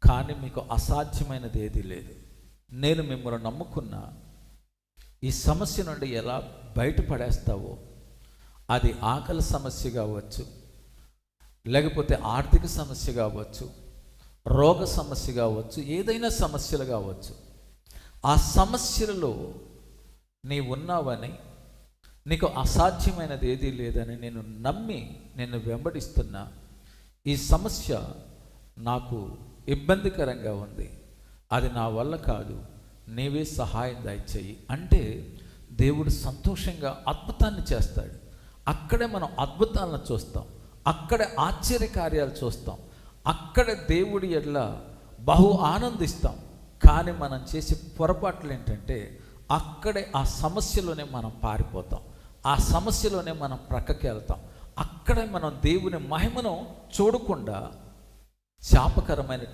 కానీ మీకు అసాధ్యమైనది ఏదీ లేదు. నేను మిమ్మల్ని నమ్ముకున్న ఈ సమస్య నుండి ఎలా బయటపడేస్తావో, అది ఆకలి సమస్య కావచ్చు, లేకపోతే ఆర్థిక సమస్య కావచ్చు, రోగ సమస్య కావచ్చు, ఏదైనా సమస్యలు కావచ్చు, ఆ సమస్యలలో నీ ఉన్నావని, నీకు అసాధ్యమైనది ఏదీ లేదని నేను నమ్మి నిన్ను వెంబడిస్తున్నా. ఈ సమస్య నాకు ఇబ్బందికరంగా ఉంది, అది నా వల్ల కాదు, నీవే సహాయం దయచేయి అంటే దేవుడు సంతోషంగా అద్భుతాన్ని చేస్తాడు. అక్కడే మనం అద్భుతాలను చూస్తాం, అక్కడే ఆశ్చర్యకార్యాలు చూస్తాం, అక్కడే దేవుడి ఎడ్ల బహు ఆనందిస్తాం. కానీ మనం చేసే పొరపాట్లు ఏంటంటే అక్కడే ఆ సమస్యలోనే మనం పారిపోతాం, ఆ సమస్యలోనే మనం ప్రక్కకి వెళ్తాం. అక్కడే మనం దేవుని మహిమను చూడకుండా శాపకరమైన